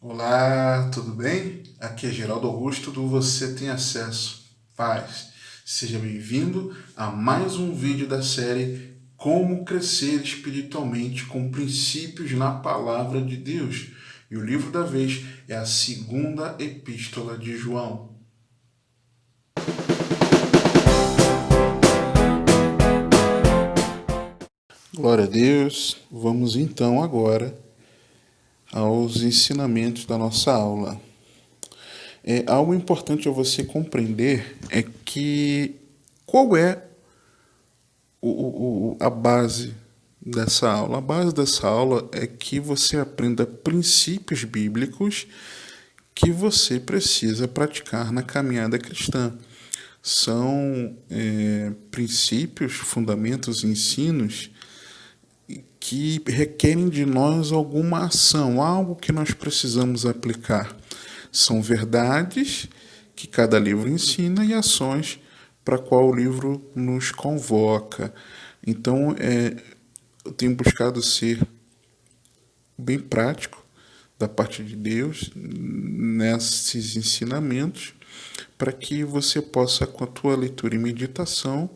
Olá, tudo bem? Aqui é Geraldo Augusto do Você Tem Acesso. Paz. Seja bem-vindo a mais um vídeo da série Como Crescer Espiritualmente com Princípios na Palavra de Deus. E o livro da vez é a segunda epístola de João. Glória a Deus. Vamos então agora aos ensinamentos da nossa aula. Algo importante a você compreender é que qual é a base dessa aula? A base dessa aula é que você aprenda princípios bíblicos que você precisa praticar na caminhada cristã. São princípios, fundamentos, ensinos que requerem de nós alguma ação, algo que nós precisamos aplicar. São verdades que cada livro ensina e ações para qual o livro nos convoca. Então, eu tenho buscado ser bem prático da parte de Deus nesses ensinamentos para que você possa, com a tua leitura e meditação,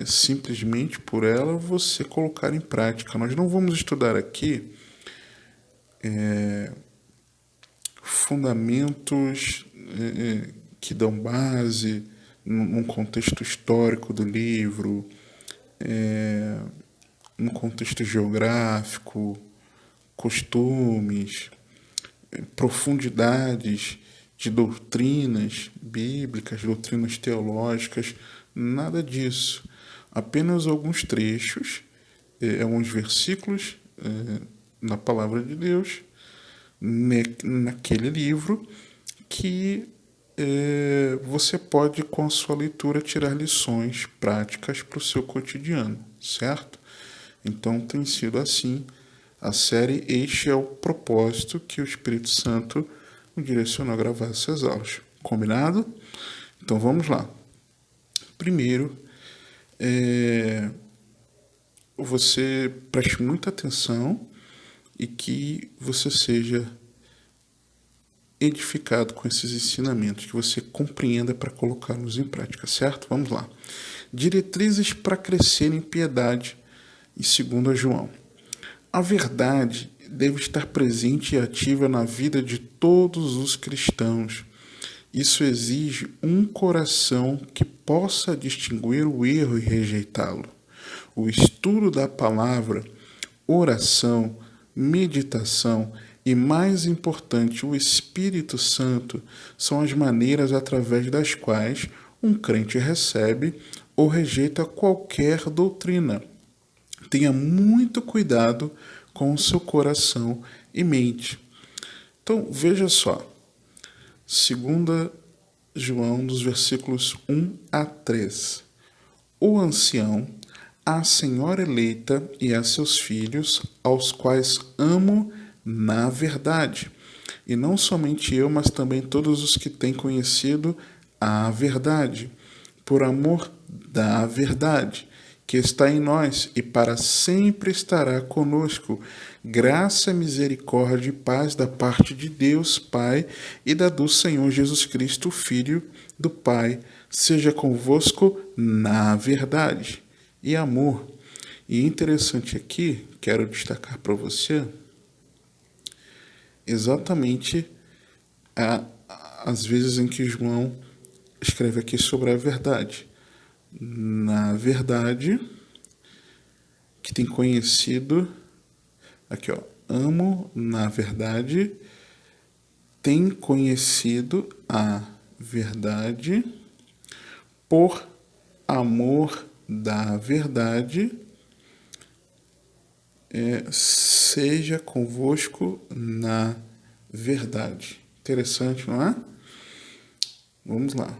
simplesmente por ela, você colocar em prática. Nós não vamos estudar aqui fundamentos que dão base num contexto histórico do livro, num contexto geográfico, costumes, profundidades de doutrinas bíblicas, doutrinas teológicas, nada disso. Apenas alguns trechos, alguns versículos na palavra de Deus, naquele livro, que você pode, com a sua leitura, tirar lições práticas para o seu cotidiano, certo? Então tem sido assim a série. Este é o propósito que o Espírito Santo me direcionou a gravar essas aulas. Combinado? Então vamos lá. Primeiro, você preste muita atenção e que você seja edificado com esses ensinamentos, que você compreenda para colocá-los em prática, certo? Vamos lá. Diretrizes para crescer em piedade, em 2 João. A verdade deve estar presente e ativa na vida de todos os cristãos. Isso exige um coração que possa distinguir o erro e rejeitá-lo. O estudo da palavra, oração, meditação e, mais importante, o Espírito Santo são as maneiras através das quais um crente recebe ou rejeita qualquer doutrina. Tenha muito cuidado com o seu coração e mente. Então, veja só. 2 João, dos versículos 1 a 3. O ancião, a senhora eleita e a seus filhos, aos quais amo na verdade. E não somente eu, mas também todos os que têm conhecido a verdade, por amor da verdade, que está em nós e para sempre estará conosco. Graça, misericórdia e paz da parte de Deus Pai e da do Senhor Jesus Cristo, Filho do Pai, seja convosco na verdade e amor. E interessante aqui, quero destacar para você, exatamente as vezes em que João escreve aqui sobre a verdade. Na verdade, que tem conhecido, aqui ó, amo na verdade, tem conhecido a verdade, por amor da verdade, seja convosco na verdade. Interessante, não é? Vamos lá.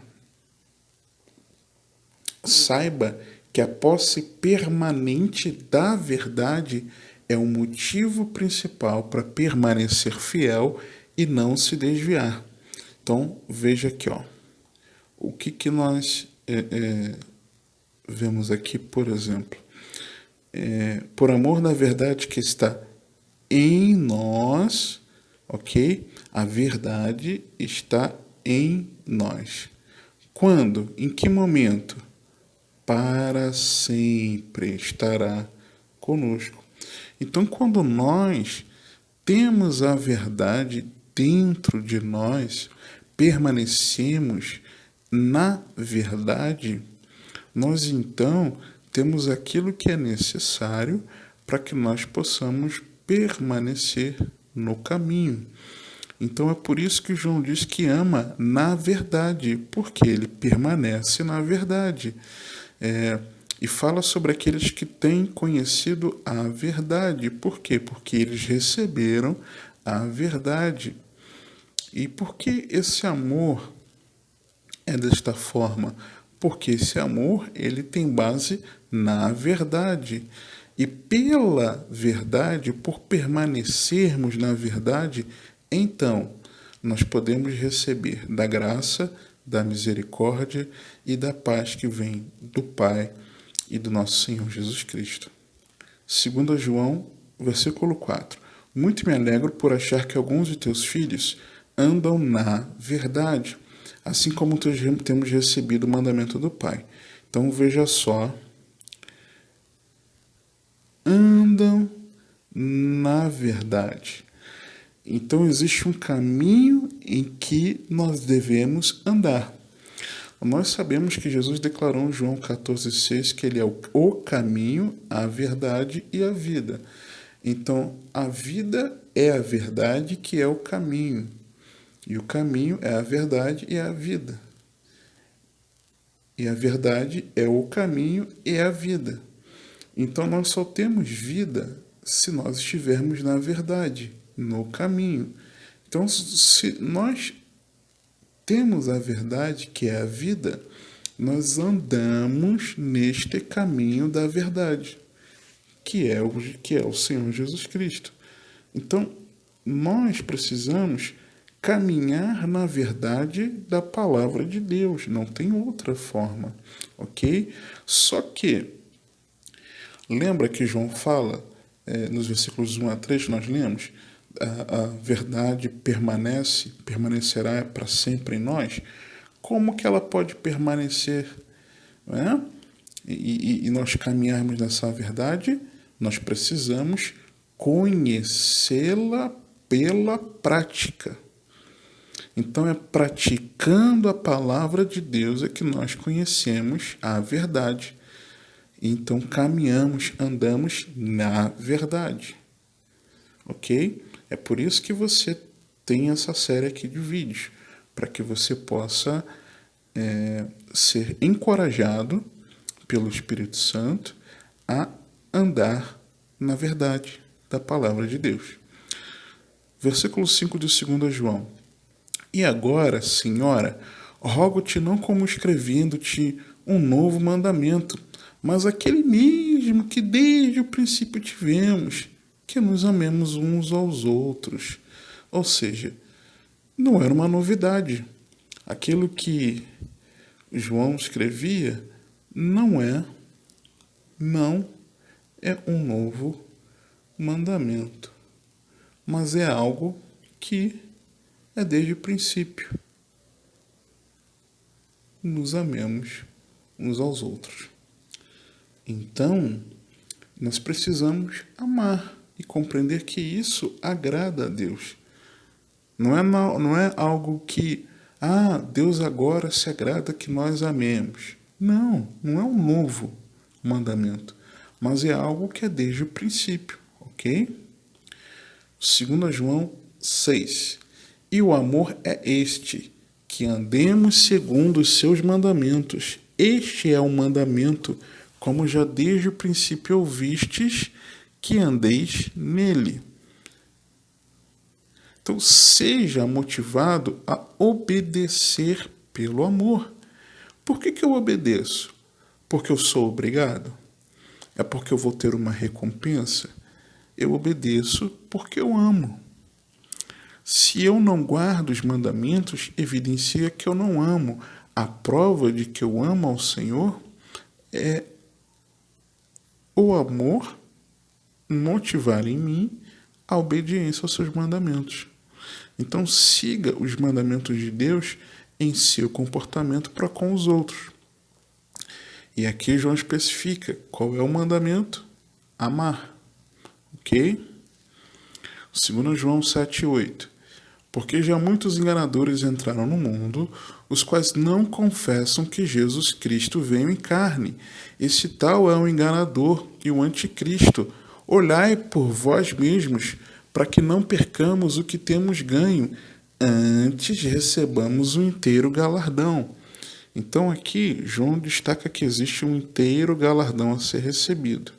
Saiba que a posse permanente da verdade é o motivo principal para permanecer fiel e não se desviar. Então, veja aqui, ó. O que nós vemos aqui, por exemplo? Por amor da verdade que está em nós, ok? A verdade está em nós. Quando? Em que momento? Para sempre estará conosco. Então, quando nós temos a verdade dentro de nós, permanecemos na verdade, nós então temos aquilo que é necessário para que nós possamos permanecer no caminho. Então é por isso que João diz que ama na verdade, porque ele permanece na verdade. E fala sobre aqueles que têm conhecido a verdade. Por quê? Porque eles receberam a verdade. E por que esse amor é desta forma? Porque esse amor, ele tem base na verdade. E pela verdade, por permanecermos na verdade, então nós podemos receber da graça, da misericórdia e da paz que vem do Pai e do nosso Senhor Jesus Cristo. 2 João, versículo 4. Muito me alegro por achar que alguns de teus filhos andam na verdade, assim como temos recebido o mandamento do Pai. Então veja só, andam na verdade. Então existe um caminho em que nós devemos andar. Nós sabemos que Jesus declarou em João 14,6 que ele é o caminho, a verdade e a vida. Então, a vida é a verdade, que é o caminho. E o caminho é a verdade e a vida. E a verdade é o caminho e a vida. Então, nós só temos vida se nós estivermos na verdade, no caminho. Então, se nós temos a verdade, que é a vida, nós andamos neste caminho da verdade, que é o Senhor Jesus Cristo. Então, nós precisamos caminhar na verdade da palavra de Deus, não tem outra forma, ok? Só que, lembra que João fala, nos versículos 1 a 3 nós lemos, a verdade permanecerá para sempre em nós. Como que ela pode permanecer, né? E nós caminharmos nessa verdade? Nós precisamos conhecê-la pela prática. Então é praticando a palavra de Deus é que nós conhecemos a verdade. Então caminhamos, andamos na verdade. Ok? É por isso que você tem essa série aqui de vídeos, para que você possa ser encorajado pelo Espírito Santo a andar na verdade da palavra de Deus. Versículo 5 de 2 João. E agora, Senhora, rogo-te não como escrevendo-te um novo mandamento, mas aquele mesmo que desde o princípio tivemos, que nos amemos uns aos outros. Ou seja, não era uma novidade. Aquilo que João escrevia não é um novo mandamento, mas é algo que é desde o princípio. Nos amemos uns aos outros. Então, nós precisamos amar e compreender que isso agrada a Deus. Não é algo que, Deus agora se agrada que nós amemos. Não é um novo mandamento, mas é algo que é desde o princípio, ok? 2 João 6. E o amor é este, que andemos segundo os seus mandamentos. Este é o mandamento, como já desde o princípio ouvistes, que andeis nele. Então, seja motivado a obedecer pelo amor. Por que eu obedeço? Porque eu sou obrigado? É porque eu vou ter uma recompensa? Eu obedeço porque eu amo. Se eu não guardo os mandamentos, evidencia que eu não amo. A prova de que eu amo ao Senhor é o amor motivar em mim a obediência aos seus mandamentos. Então, siga os mandamentos de Deus em seu comportamento para com os outros. E aqui João especifica qual é o mandamento: amar. Ok? 2 João 7,8. Porque já muitos enganadores entraram no mundo, os quais não confessam que Jesus Cristo veio em carne. Esse tal é o enganador e o anticristo. Olhai por vós mesmos, para que não percamos o que temos ganho, antes recebamos o inteiro galardão. Então aqui, João destaca que existe um inteiro galardão a ser recebido.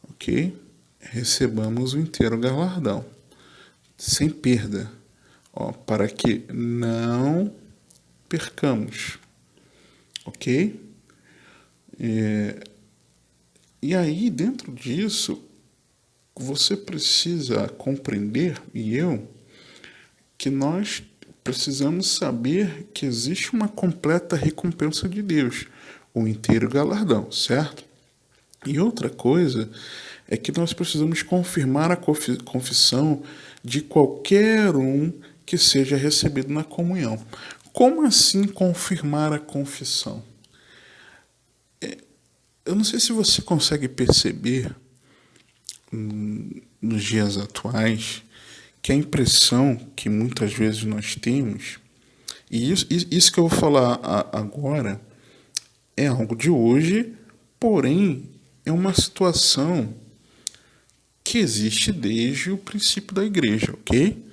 Ok? Recebamos o inteiro galardão, sem perda. Para que não percamos, ok? E aí, dentro disso, você precisa compreender, e eu, que nós precisamos saber que existe uma completa recompensa de Deus, o inteiro galardão, certo? E outra coisa é que nós precisamos confirmar a confissão de qualquer um que seja recebido na comunhão. Como assim confirmar a confissão? Eu não sei se você consegue perceber nos dias atuais que a impressão que muitas vezes nós temos, e isso que eu vou falar agora é algo de hoje, porém é uma situação que existe desde o princípio da igreja, ok?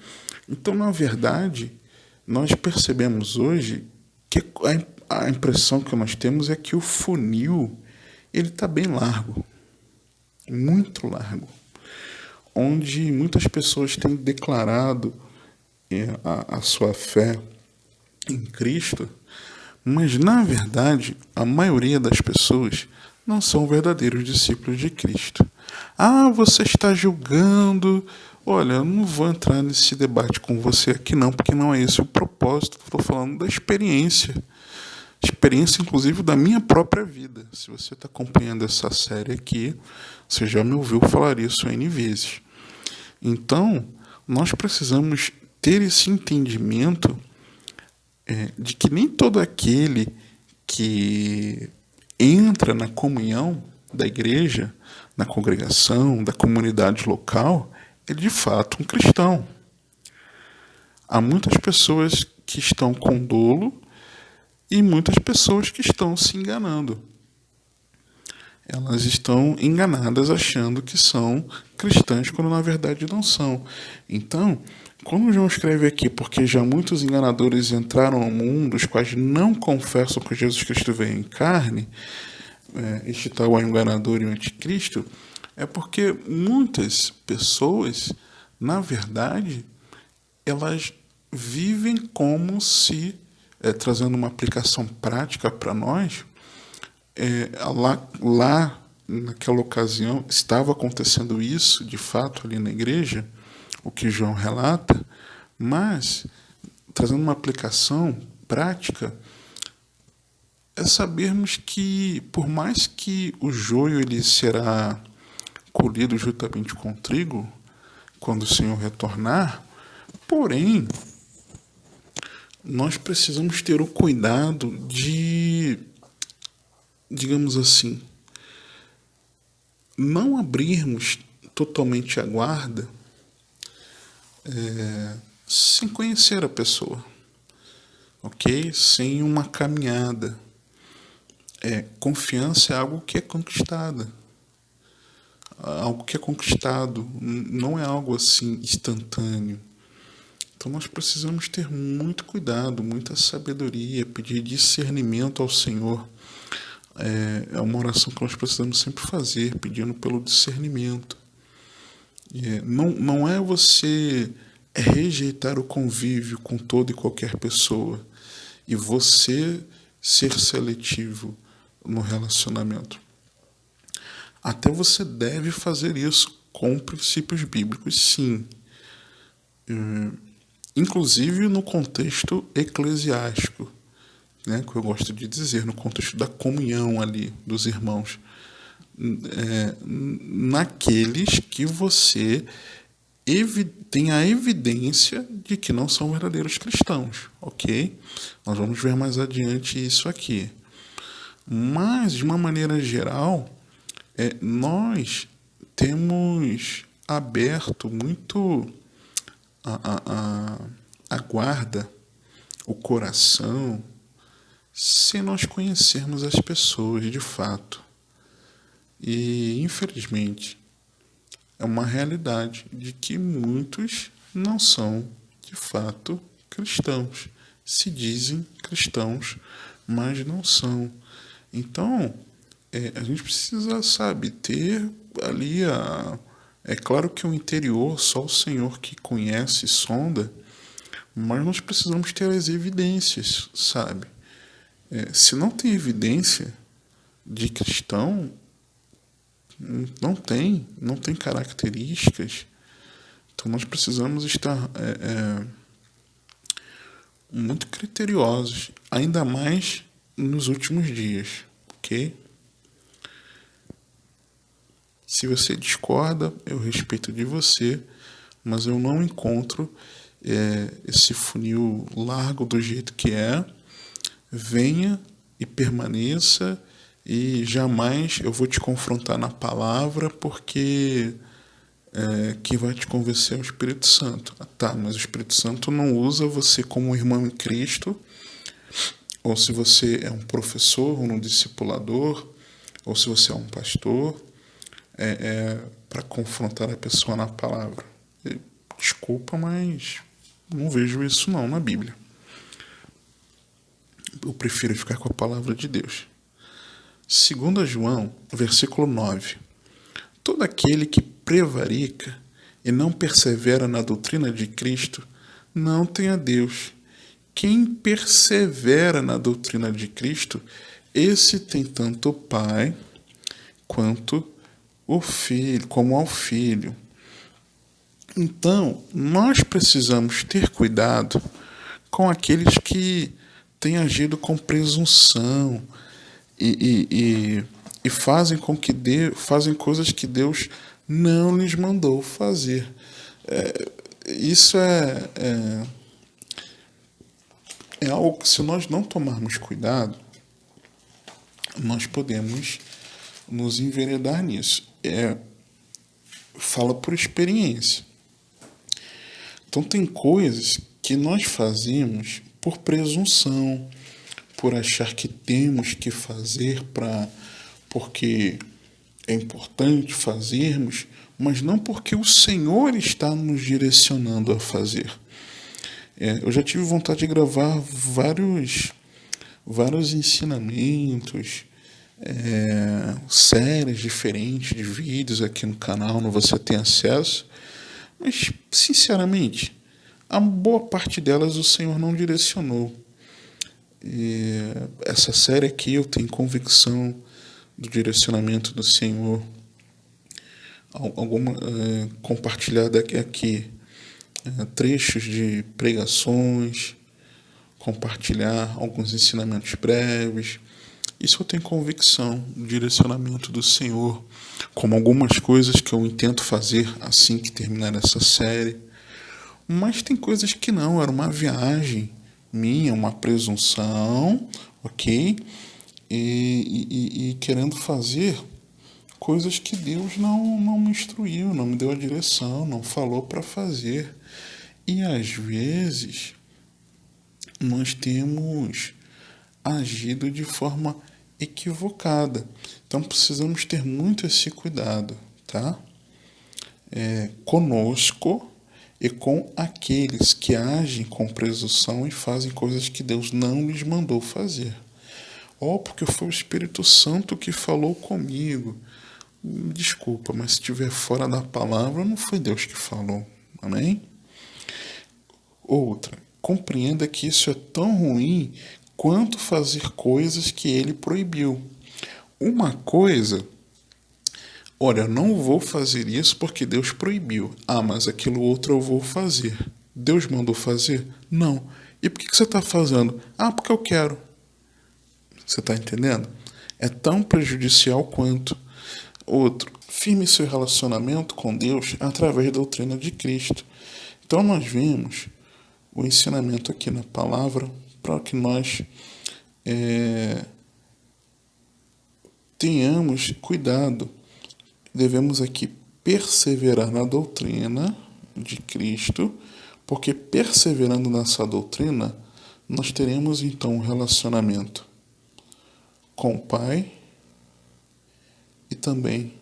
Então, na verdade, nós percebemos hoje que a impressão que nós temos é que o funil ele está bem largo, muito largo, onde muitas pessoas têm declarado a sua fé em Cristo, mas, na verdade, a maioria das pessoas não são verdadeiros discípulos de Cristo. Ah, você está julgando. Olha, eu não vou entrar nesse debate com você aqui não, porque não é esse o propósito. Estou falando da experiência. Experiência, inclusive, da minha própria vida. Se você está acompanhando essa série aqui, você já me ouviu falar isso N vezes. Então, nós precisamos ter esse entendimento de que nem todo aquele que entra na comunhão da igreja, na congregação, da comunidade local, é de fato um cristão. Há muitas pessoas que estão com dolo e muitas pessoas que estão se enganando. Elas estão enganadas achando que são cristãs quando na verdade não são. Então, quando João escreve aqui, porque já muitos enganadores entraram no mundo, os quais não confessam que Jesus Cristo veio em carne, este tal é o enganador e o anticristo, é porque muitas pessoas, na verdade, elas vivem como se, trazendo uma aplicação prática para nós, lá naquela ocasião estava acontecendo isso, de fato, ali na igreja, o que João relata, mas, trazendo uma aplicação prática, é sabermos que, por mais que o joio ele será colhido juntamente com o trigo, quando o Senhor retornar, porém, nós precisamos ter o cuidado de, digamos assim, não abrirmos totalmente a guarda sem conhecer a pessoa, ok? Sem uma caminhada. Confiança é algo que é conquistada. Algo que é conquistado, não é algo assim instantâneo. Então nós precisamos ter muito cuidado, muita sabedoria, pedir discernimento ao Senhor. É uma oração que nós precisamos sempre fazer, pedindo pelo discernimento. Não é você rejeitar o convívio com toda e qualquer pessoa e você ser seletivo no relacionamento. Até você deve fazer isso com princípios bíblicos, sim. Inclusive no contexto eclesiástico, né, que eu gosto de dizer, no contexto da comunhão ali dos irmãos. Naqueles que você tem a evidência de que não são verdadeiros cristãos, ok? Nós vamos ver mais adiante isso aqui. Mas, de uma maneira geral, nós temos aberto muito a guarda, o coração, se nós conhecermos as pessoas de fato. E, infelizmente, é uma realidade de que muitos não são, de fato, cristãos. Se dizem cristãos, mas não são. Então, a gente precisa, sabe, ter ali a... É claro que o interior, só o Senhor que conhece e sonda, mas nós precisamos ter as evidências, sabe? Se não tem evidência de cristão, não tem características, então nós precisamos estar muito criteriosos, ainda mais nos últimos dias, ok? Se você discorda, eu respeito de você, mas eu não encontro esse funil largo do jeito que é. Venha e permaneça, e jamais eu vou te confrontar na palavra, porque quem vai te convencer é o Espírito Santo. Tá, mas o Espírito Santo não usa você como irmão em Cristo, ou se você é um professor ou um discipulador, ou se você é um pastor, para confrontar a pessoa na palavra. Desculpa, mas não vejo isso não na Bíblia. Eu prefiro ficar com a palavra de Deus. 2 João, versículo 9. Todo aquele que prevarica e não persevera na doutrina de Cristo não tem a Deus. Quem persevera na doutrina de Cristo, esse tem tanto o Pai quanto o Filho, como ao Filho. Então, nós precisamos ter cuidado com aqueles que têm agido com presunção e fazem fazem coisas que Deus não lhes mandou fazer. Isso é algo que, se nós não tomarmos cuidado, nós podemos nos enveredar nisso. Fala por experiência. Então, tem coisas que nós fazemos por presunção, por achar que temos que fazer porque é importante fazermos, mas não porque o Senhor está nos direcionando a fazer. Eu já tive vontade de gravar vários ensinamentos, séries diferentes de vídeos aqui no canal, no Você Tem Acesso, mas, sinceramente, a boa parte delas o Senhor não direcionou. Essa série aqui eu tenho convicção do direcionamento do Senhor. Compartilhada aqui trechos de pregações, compartilhar alguns ensinamentos breves. Isso eu tenho convicção do direcionamento do Senhor, como algumas coisas que eu intento fazer assim que terminar essa série. Mas tem coisas que não, era uma viagem minha, uma presunção, ok? E querendo fazer coisas que Deus não me instruiu, não me deu a direção, não falou para fazer. E às vezes nós temos agido de forma equivocada. Então precisamos ter muito esse cuidado, tá? Conosco e com aqueles que agem com presunção e fazem coisas que Deus não lhes mandou fazer. Porque foi o Espírito Santo que falou comigo. Desculpa, mas se estiver fora da palavra, não foi Deus que falou. Amém? Outra, compreenda que isso é tão ruim quanto fazer coisas que ele proibiu. Uma coisa, olha, eu não vou fazer isso porque Deus proibiu. Mas aquilo outro eu vou fazer. Deus mandou fazer? Não. E por que você está fazendo? Porque eu quero. Você está entendendo? É tão prejudicial quanto. Outro, firme seu relacionamento com Deus através da doutrina de Cristo. Então nós vemos o ensinamento aqui na palavra para que nós tenhamos cuidado. Devemos aqui perseverar na doutrina de Cristo, porque perseverando nessa doutrina, nós teremos então um relacionamento com o Pai e também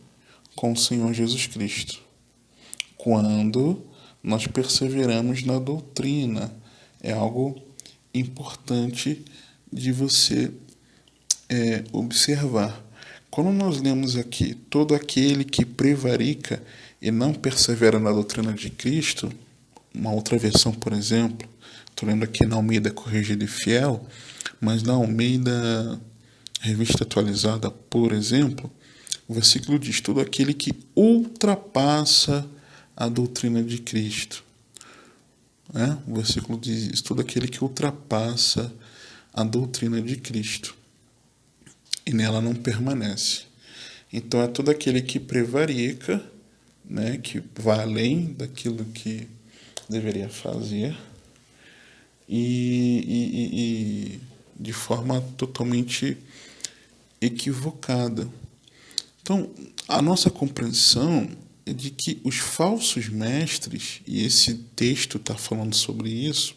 com o Senhor Jesus Cristo. Quando nós perseveramos na doutrina, é algo importante de você observar. Quando nós lemos aqui, todo aquele que prevarica e não persevera na doutrina de Cristo, uma outra versão, por exemplo, estou lendo aqui na Almeida Corrigida e Fiel, mas na Almeida Revista Atualizada, por exemplo, o versículo diz: todo aquele que ultrapassa a doutrina de Cristo. O versículo diz isso: todo aquele que ultrapassa a doutrina de Cristo e nela não permanece. Então é todo aquele que prevarica, que vai além daquilo que deveria fazer e de forma totalmente equivocada. Então, a nossa compreensão é de que os falsos mestres, e esse texto está falando sobre isso,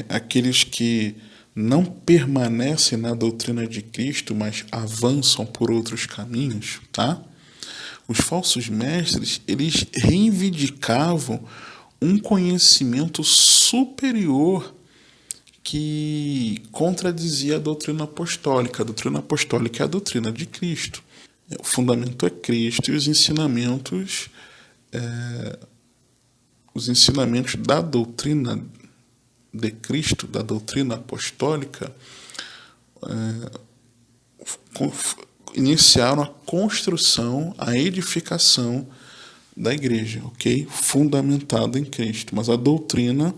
aqueles que não permanecem na doutrina de Cristo, mas avançam por outros caminhos, tá? Os falsos mestres, eles reivindicavam um conhecimento superior que contradizia a doutrina apostólica. A doutrina apostólica é a doutrina de Cristo. O fundamento é Cristo e os ensinamentos da doutrina de Cristo, da doutrina apostólica, iniciaram a construção, a edificação da igreja, ok? Fundamentada em Cristo. Mas a doutrina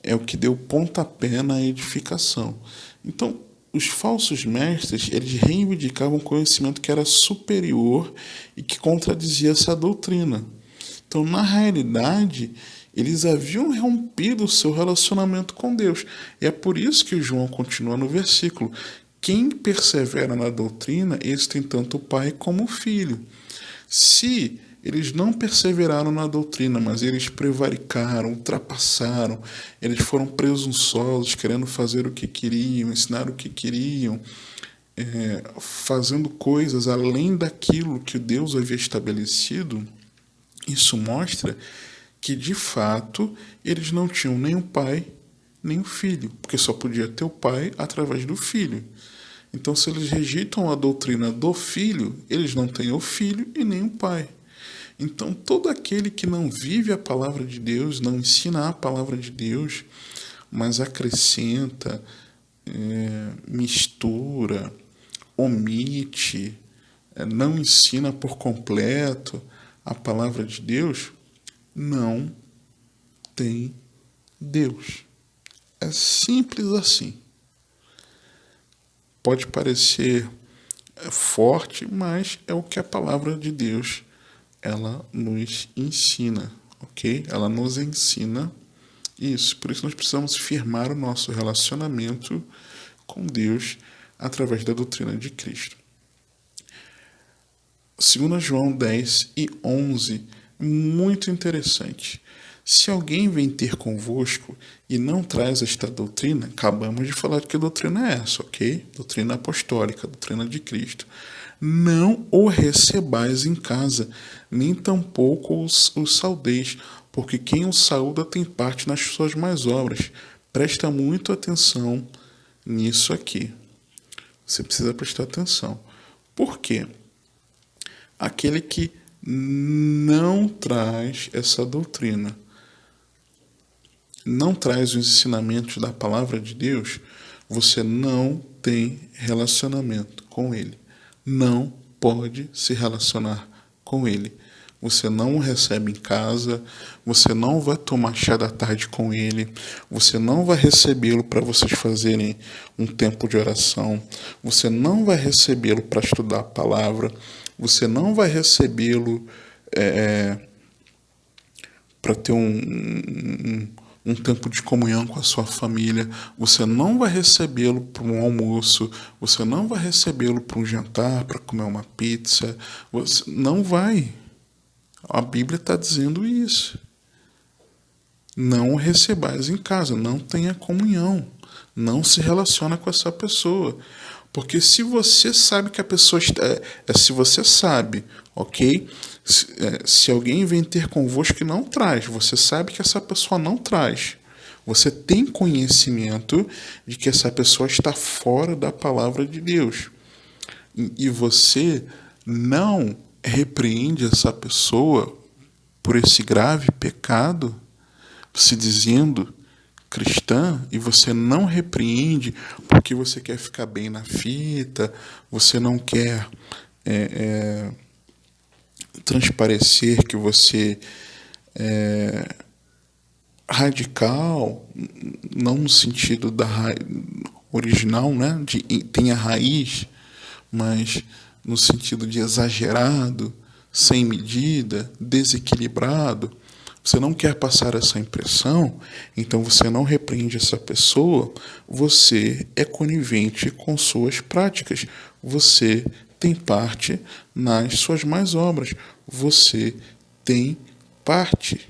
é o que deu pontapé na edificação. Então, os falsos mestres, eles reivindicavam um conhecimento que era superior e que contradizia essa doutrina. Então, na realidade, eles haviam rompido o seu relacionamento com Deus. E é por isso que João continua no versículo: quem persevera na doutrina, esse tem tanto o Pai como o Filho. Se eles não perseveraram na doutrina, mas eles prevaricaram, ultrapassaram, eles foram presunçosos, querendo fazer o que queriam, ensinar o que queriam, fazendo coisas além daquilo que Deus havia estabelecido, isso mostra que, de fato, eles não tinham nem o Pai, nem o Filho, porque só podia ter o Pai através do Filho. Então, se eles rejeitam a doutrina do Filho, eles não têm o Filho e nem o Pai. Então, todo aquele que não vive a palavra de Deus, não ensina a palavra de Deus, mas acrescenta, mistura, omite, não ensina por completo a palavra de Deus, não tem Deus. É simples assim. Pode parecer forte, mas é o que a palavra de Deus ela nos ensina, ok? Ela nos ensina isso. Por isso nós precisamos firmar o nosso relacionamento com Deus através da doutrina de Cristo. 2 João 10:11, muito interessante. Se alguém vem ter convosco e não traz esta doutrina, acabamos de falar de que doutrina é essa, ok? Doutrina apostólica, doutrina de Cristo. Não o recebais em casa, nem tampouco o saudeis, porque quem o saúda tem parte nas suas más obras. Presta muito atenção nisso aqui. Você precisa prestar atenção. Por quê? Aquele que não traz essa doutrina, não traz os ensinamentos da palavra de Deus, você não tem relacionamento com ele. Não pode se relacionar com ele. você não o recebe em casa, você não vai tomar chá da tarde com ele, você não vai recebê-lo para vocês fazerem um tempo de oração, você não vai recebê-lo para estudar a palavra, você não vai recebê-lo para ter um tempo de comunhão com a sua família, você não vai recebê-lo para um almoço, você não vai recebê-lo para um jantar, para comer uma pizza, você não vai. A Bíblia está dizendo isso. Não o recebais em casa, não tenha comunhão, não se relaciona com essa pessoa. Porque se você sabe que a pessoa está. Se você sabe, ok? Se alguém vem ter convosco e não traz, você sabe que essa pessoa não traz. Você tem conhecimento de que essa pessoa está fora da palavra de Deus. E você não repreende essa pessoa por esse grave pecado, se dizendo cristã, e você não repreende porque você quer ficar bem na fita, você não quer transparecer que você é radical, não no sentido da original, né, tem a raiz, mas no sentido de exagerado, sem medida, desequilibrado. Você não quer passar essa impressão, então você não repreende essa pessoa, você é conivente com suas práticas, você tem parte nas suas más obras, você tem parte.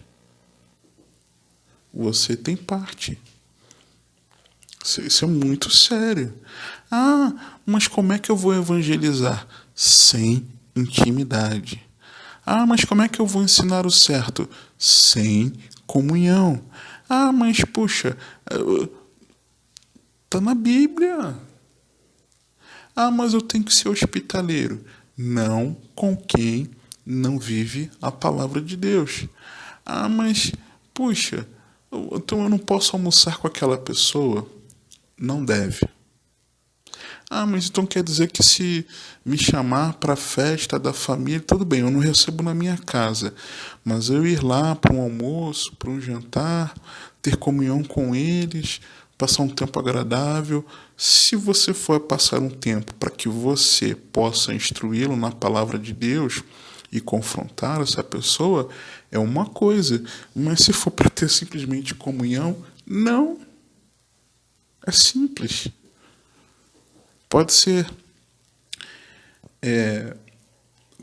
Você tem parte. Isso é muito sério. Ah, mas como é que eu vou evangelizar? Sem intimidade. Ah, mas como é que eu vou ensinar o certo? Sem comunhão. Ah, mas puxa, tá na Bíblia. Ah, mas eu tenho que ser hospitaleiro. Não com quem não vive a palavra de Deus. Ah, mas puxa, então eu não posso almoçar com aquela pessoa? Não deve. Ah, mas então quer dizer que se me chamar para a festa da família, tudo bem, eu não recebo na minha casa, mas eu ir lá para um almoço, para um jantar, ter comunhão com eles, passar um tempo agradável. Se você for passar um tempo para que você possa instruí-lo na palavra de Deus e confrontar essa pessoa, é uma coisa, mas se for para ter simplesmente comunhão, não. É simples. Pode ser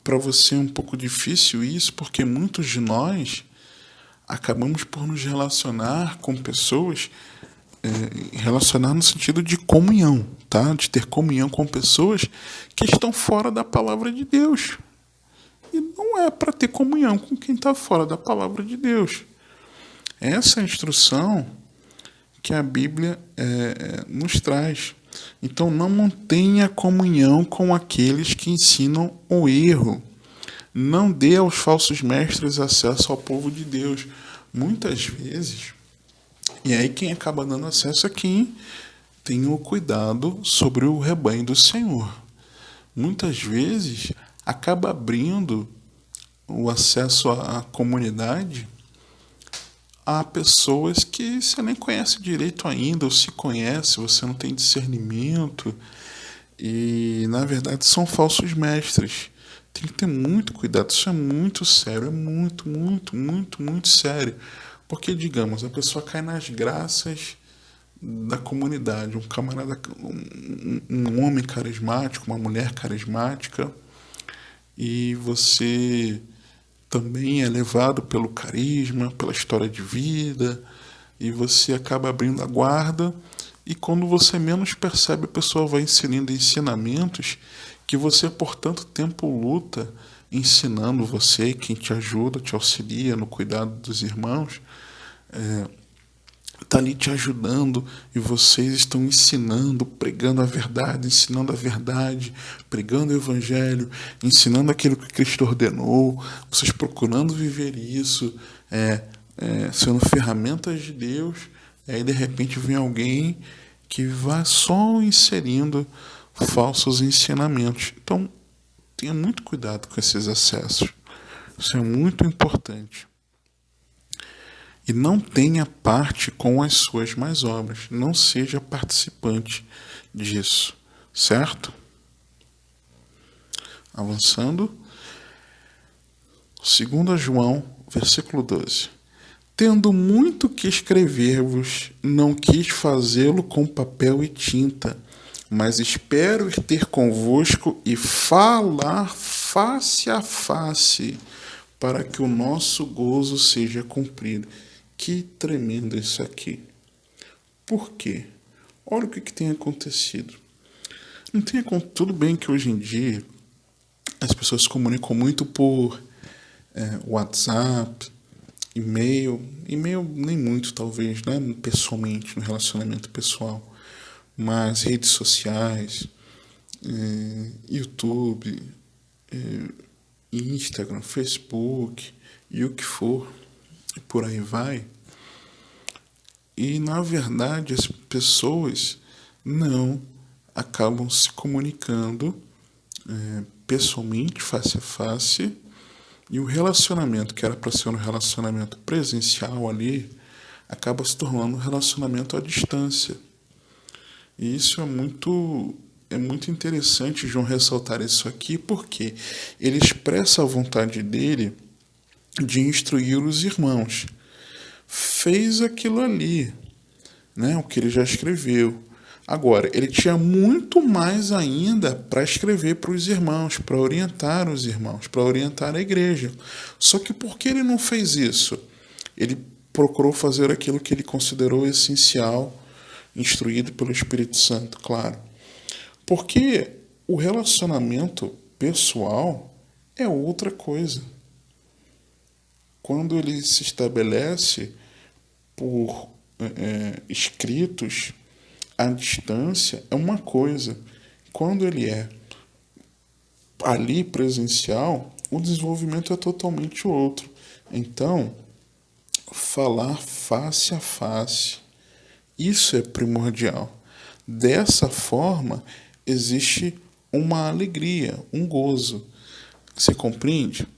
para você um pouco difícil isso, porque muitos de nós acabamos por nos relacionar com pessoas, relacionar no sentido de comunhão, tá? De ter comunhão com pessoas que estão fora da palavra de Deus. E não é para ter comunhão com quem está fora da palavra de Deus. Essa é a instrução que a Bíblia nos traz. Então não mantenha comunhão com aqueles que ensinam o erro. Não dê aos falsos mestres acesso ao povo de Deus. Muitas vezes, e aí quem acaba dando acesso é quem tem o cuidado sobre o rebanho do Senhor. Muitas vezes acaba abrindo o acesso à comunidade a pessoas que você nem conhece direito ainda, ou se conhece, você não tem discernimento, e na verdade são falsos mestres. Tem que ter muito cuidado, isso é muito sério, é muito, muito, muito, muito sério. Porque, digamos, a pessoa cai nas graças da comunidade, um camarada, um homem carismático, uma mulher carismática, e você também é levado pelo carisma, pela história de vida, e você acaba abrindo a guarda, e quando você menos percebe, a pessoa vai inserindo ensinamentos que você por tanto tempo luta ensinando você, quem te ajuda, te auxilia no cuidado dos irmãos, está ali te ajudando, e vocês estão ensinando, pregando a verdade, ensinando a verdade, pregando o evangelho, ensinando aquilo que Cristo ordenou, vocês procurando viver isso, sendo ferramentas de Deus, e aí de repente vem alguém que vai só inserindo falsos ensinamentos. Então, tenha muito cuidado com esses acessos. Isso é muito importante. E não tenha parte com as suas más obras. Não seja participante disso, certo? Avançando. 2 João, versículo 12. Tendo muito que escrever-vos, não quis fazê-lo com papel e tinta, mas espero ter convosco e falar face a face, para que o nosso gozo seja cumprido. Que tremendo isso aqui. Por quê? Olha o que tem acontecido. Não tem, tudo bem que hoje em dia as pessoas se comunicam muito por WhatsApp, e-mail nem muito talvez, né, pessoalmente, no relacionamento pessoal, mas redes sociais, YouTube, Instagram, Facebook e o que for, e por aí vai. E na verdade as pessoas não acabam se comunicando pessoalmente, face a face, e o relacionamento que era para ser um relacionamento presencial ali acaba se tornando um relacionamento à distância. E isso é muito interessante João ressaltar isso aqui, porque ele expressa a vontade dele de instruir os irmãos. Fez aquilo ali, né, o que ele já escreveu. Agora, ele tinha muito mais ainda para escrever para os irmãos, para orientar os irmãos, para orientar a igreja. Só que por que ele não fez isso? Ele procurou fazer aquilo que ele considerou essencial, instruído pelo Espírito Santo, claro. Porque o relacionamento pessoal é outra coisa. Quando ele se estabelece por escritos à distância, é uma coisa. Quando ele é ali presencial, o desenvolvimento é totalmente outro. Então, falar face a face, isso é primordial. Dessa forma, existe uma alegria, um gozo. Você compreende?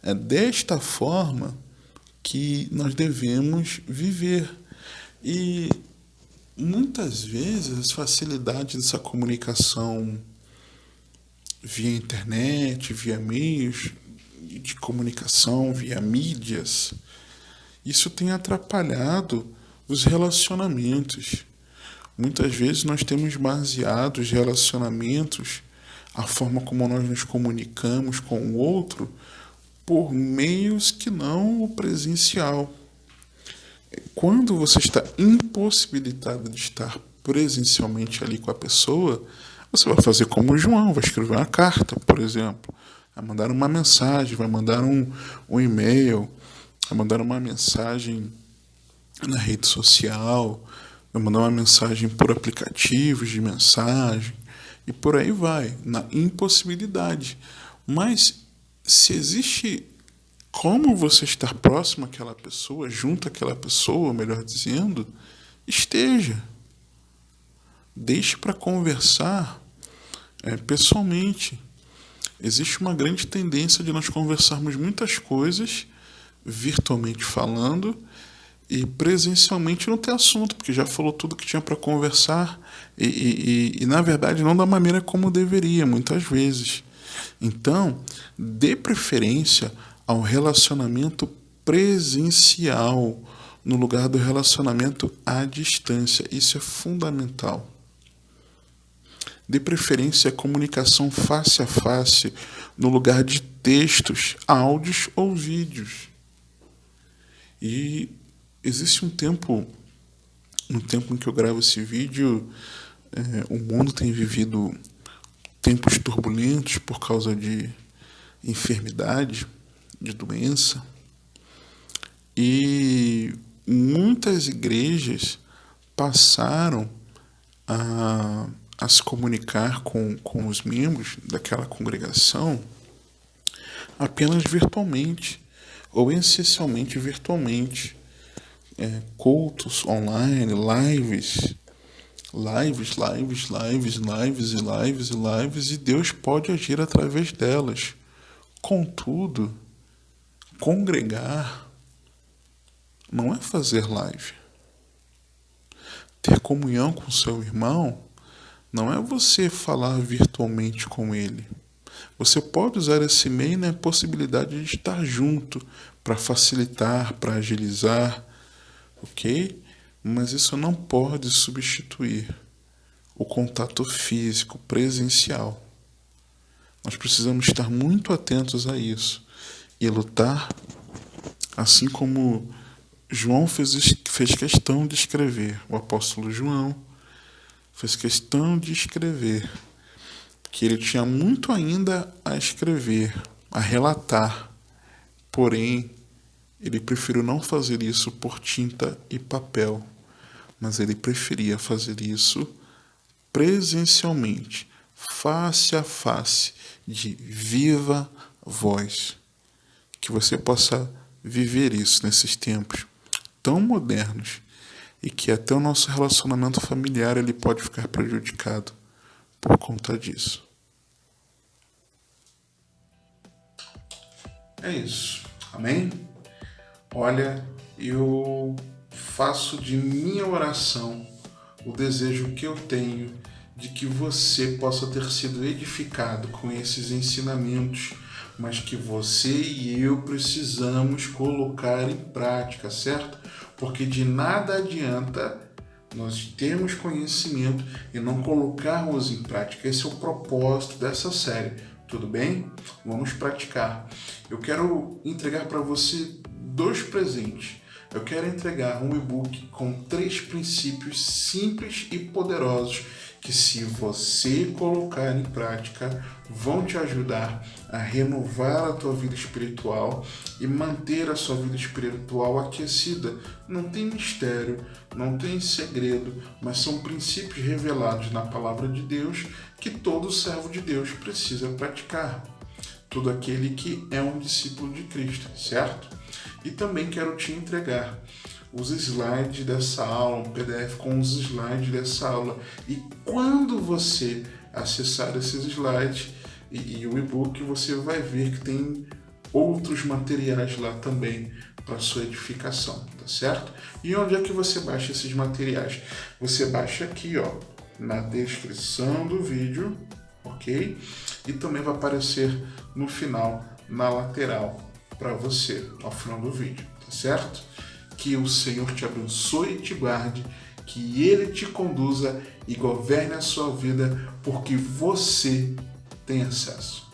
É desta forma que nós devemos viver. E muitas vezes as facilidades dessa comunicação via internet, via meios de comunicação, via mídias, isso tem atrapalhado os relacionamentos. Muitas vezes nós temos baseado os relacionamentos, a forma como nós nos comunicamos com o outro, por meios que não o presencial. Quando você está impossibilitado de estar presencialmente ali com a pessoa, você vai fazer como o João, vai escrever uma carta, por exemplo, vai mandar uma mensagem, vai mandar um e-mail, vai mandar uma mensagem na rede social, vai mandar uma mensagem por aplicativos de mensagem e por aí vai, na impossibilidade. Mas se existe como você estar próximo àquela pessoa, junto àquela pessoa, melhor dizendo, esteja. Deixe para conversar pessoalmente. Existe uma grande tendência de nós conversarmos muitas coisas, virtualmente falando, e presencialmente não ter assunto, porque já falou tudo que tinha para conversar e, na verdade, não da maneira como deveria, muitas vezes. Então, dê preferência ao relacionamento presencial no lugar do relacionamento à distância. Isso é fundamental. Dê preferência à comunicação face a face no lugar de textos, áudios ou vídeos. E existe no tempo em que eu gravo esse vídeo, o mundo tem vivido tempos turbulentos por causa de enfermidade, de doença, e muitas igrejas passaram a se comunicar com os membros daquela congregação apenas virtualmente, ou essencialmente virtualmente. Cultos online, lives, e Deus pode agir através delas. Contudo, Congregar não é fazer live. Ter comunhão com seu irmão não é você falar virtualmente com ele. Você pode usar esse meio na possibilidade de estar junto para facilitar, para agilizar, ok? Mas isso não pode substituir o contato físico, presencial. Nós precisamos estar muito atentos a isso e lutar, assim como João fez questão de escrever, o apóstolo João fez questão de escrever, que ele tinha muito ainda a escrever, a relatar, porém, ele preferiu não fazer isso por tinta e papel, mas ele preferia fazer isso presencialmente, face a face, de viva voz. Que você possa viver isso nesses tempos tão modernos e que até o nosso relacionamento familiar ele pode ficar prejudicado por conta disso. É isso. Amém? Olha, eu faço de minha oração o desejo que eu tenho de que você possa ter sido edificado com esses ensinamentos, mas que você e eu precisamos colocar em prática, certo? Porque de nada adianta nós termos conhecimento e não colocarmos em prática. Esse é o propósito dessa série, tudo bem? Vamos praticar. Eu quero entregar para você 2 presentes. Eu quero entregar um e-book com 3 princípios simples e poderosos que, se você colocar em prática, vão te ajudar a renovar a tua vida espiritual e manter a sua vida espiritual aquecida. Não tem mistério, não tem segredo, mas são princípios revelados na palavra de Deus que todo servo de Deus precisa praticar. Todo aquele que é um discípulo de Cristo, certo? E também quero te entregar os slides dessa aula, um PDF com os slides dessa aula. E quando você acessar esses slides e o e-book, você vai ver que tem outros materiais lá também para sua edificação, tá certo? E onde é que você baixa esses materiais? Você baixa aqui, ó, na descrição do vídeo, ok? E também vai aparecer no final, na lateral, para você, ao final do vídeo, tá certo? Que o Senhor te abençoe e te guarde, que Ele te conduza e governe a sua vida, porque você tem acesso.